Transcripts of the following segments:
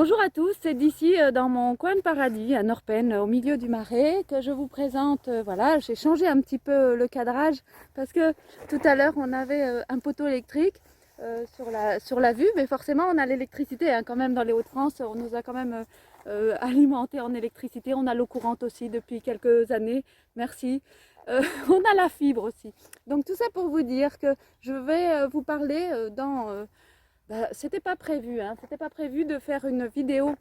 Bonjour à tous, c'est d'ici dans mon coin de paradis à Norpen, au milieu du Marais, que je vous présente. Voilà, j'ai changé un petit peu le cadrage parce que tout à l'heure on avait un poteau électrique sur la vue, mais forcément on a l'électricité hein, quand même dans les Hauts-de-France. On nous a quand même alimenté en électricité. On a l'eau courante aussi depuis quelques années. Merci. On a la fibre aussi. Donc tout ça pour vous dire que je vais vous parler c'était pas prévu, hein. C'était pas prévu de faire une vidéo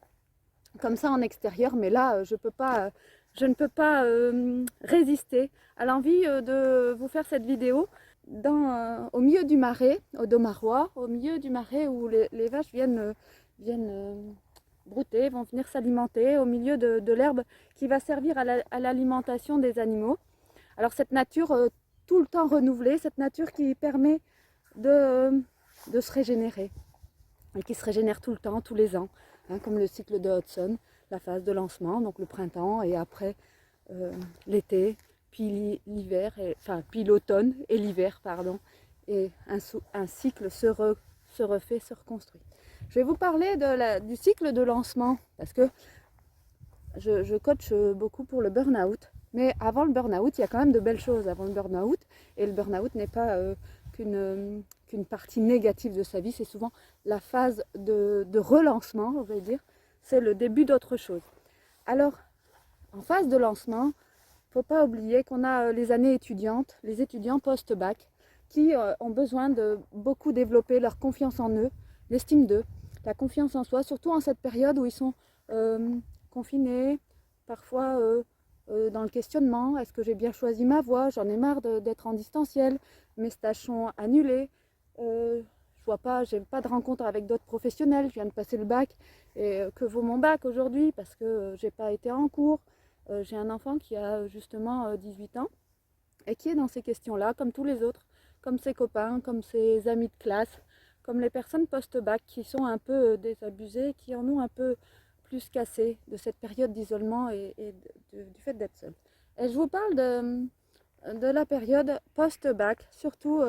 comme ça en extérieur, mais là, je ne peux pas résister à l'envie de vous faire cette vidéo au milieu du marais, au Domarois, au milieu du marais où les vaches viennent brouter, vont venir s'alimenter, au milieu de l'herbe qui va servir à l'alimentation des animaux. Alors cette nature tout le temps renouvelée, cette nature qui permet de se régénérer et qui se régénère tout le temps, tous les ans, hein, comme le cycle de Hudson, la phase de lancement, donc le printemps et après l'été, puis l'hiver, puis l'automne et l'hiver, pardon, et un cycle se refait, se reconstruit. Je vais vous parler du cycle de lancement parce que je coach beaucoup pour le burn-out, mais avant le burn-out, il y a quand même de belles choses avant le burn-out, et le burn-out n'est pas qu'une partie négative de sa vie, c'est souvent la phase de relancement, on va dire, c'est le début d'autre chose. Alors, en phase de lancement, il ne faut pas oublier qu'on a les années étudiantes, les étudiants post-bac, qui ont besoin de beaucoup développer leur confiance en eux, l'estime d'eux, la confiance en soi, surtout en cette période où ils sont confinés, parfois dans le questionnement, est-ce que j'ai bien choisi ma voie, j'en ai marre d'être en distanciel, mes stages sont annulés, je vois pas, j'ai pas de rencontre avec d'autres professionnels, je viens de passer le bac, et que vaut mon bac aujourd'hui parce que j'ai pas été en cours, j'ai un enfant qui a justement 18 ans et qui est dans ces questions-là, comme tous les autres, comme ses copains, comme ses amis de classe, comme les personnes post-bac qui sont un peu désabusées, qui en ont un peu plus cassé de cette période d'isolement et du fait d'être seul. Et je vous parle de la période post-bac, surtout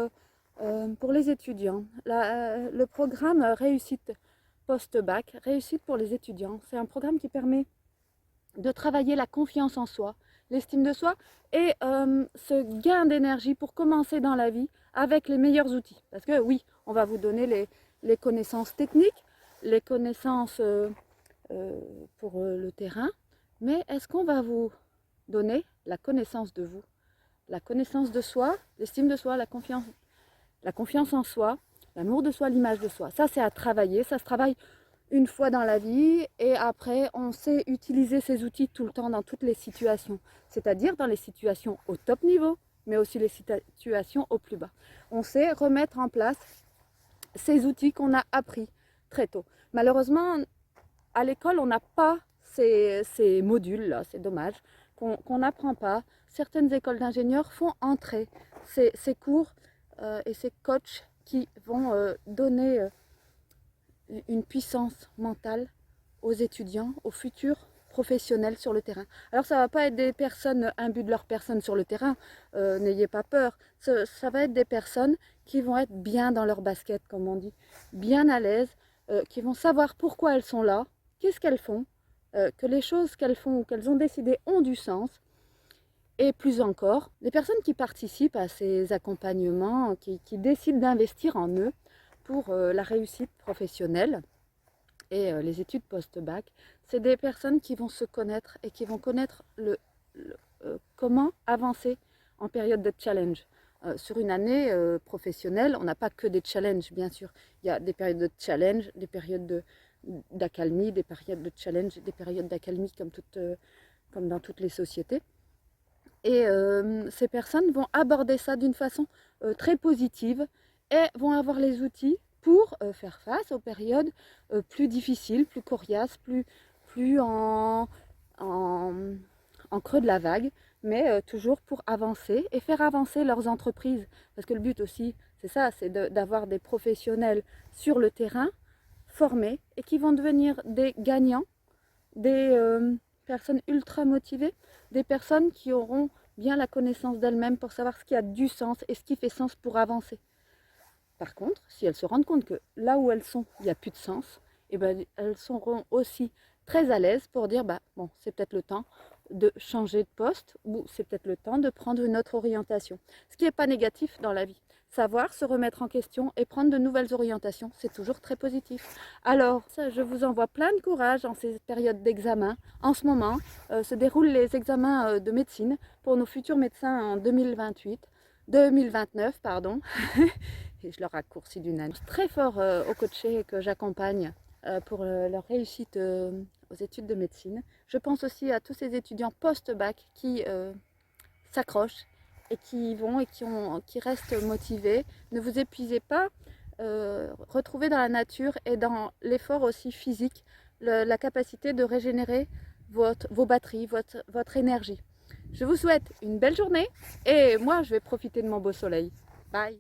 pour les étudiants. Le programme Réussite post-bac, Réussite pour les étudiants, c'est un programme qui permet de travailler la confiance en soi, l'estime de soi et ce gain d'énergie pour commencer dans la vie avec les meilleurs outils. Parce que oui, on va vous donner les connaissances techniques, les connaissances pour le terrain, mais est-ce qu'on va vous donner la connaissance de vous, la connaissance de soi, l'estime de soi, la confiance en soi, l'amour de soi, l'image de soi. Ça, c'est à travailler, ça se travaille une fois dans la vie et après, on sait utiliser ces outils tout le temps dans toutes les situations, c'est-à-dire dans les situations au top niveau, mais aussi les situations au plus bas. On sait remettre en place ces outils qu'on a appris très tôt. Malheureusement, à l'école, on n'a pas ces modules-là, c'est dommage, qu'on n'apprend pas. Certaines écoles d'ingénieurs font entrer ces cours et ces coachs qui vont donner une puissance mentale aux étudiants, aux futurs professionnels sur le terrain. Alors ça ne va pas être des personnes imbues de leur personne sur le terrain, n'ayez pas peur. Ça va être des personnes qui vont être bien dans leur basket, comme on dit, bien à l'aise, qui vont savoir pourquoi elles sont là, qu'est-ce qu'elles font, que les choses qu'elles font ou qu'elles ont décidées ont du sens. Et plus encore, les personnes qui participent à ces accompagnements, qui décident d'investir en eux pour la réussite professionnelle et les études post-bac, c'est des personnes qui vont se connaître et qui vont connaître comment avancer en période de challenge. Sur une année professionnelle, on n'a pas que des challenges, bien sûr. Il y a des périodes de challenge, des périodes d'accalmie, des périodes de challenge, des périodes d'accalmie comme dans toutes les sociétés. Et ces personnes vont aborder ça d'une façon très positive et vont avoir les outils pour faire face aux périodes plus difficiles, plus coriaces, plus en creux de la vague, mais toujours pour avancer et faire avancer leurs entreprises. Parce que le but aussi, c'est ça, c'est d'avoir des professionnels sur le terrain, formés, et qui vont devenir des gagnants, des personnes ultra motivées, des personnes qui auront bien la connaissance d'elles-mêmes pour savoir ce qui a du sens et ce qui fait sens pour avancer. Par contre, si elles se rendent compte que là où elles sont, il n'y a plus de sens, et ben, elles seront aussi très à l'aise pour dire bah, bon, c'est peut-être le temps de changer de poste ou c'est peut-être le temps de prendre une autre orientation. Ce qui n'est pas négatif dans la vie. Savoir se remettre en question et prendre de nouvelles orientations, c'est toujours très positif. Alors, je vous envoie plein de courage en ces périodes d'examen. En ce moment, se déroulent les examens de médecine pour nos futurs médecins en 2029, pardon. Et je leur raccourcis d'une année. Très fort aux coachés que j'accompagne pour leur réussite aux études de médecine. Je pense aussi à tous ces étudiants post-bac qui s'accrochent et qui y vont et qui restent motivés. Ne vous épuisez pas. Retrouvez dans la nature et dans l'effort aussi physique la capacité de régénérer vos batteries, votre énergie. Je vous souhaite une belle journée et moi je vais profiter de mon beau soleil. Bye!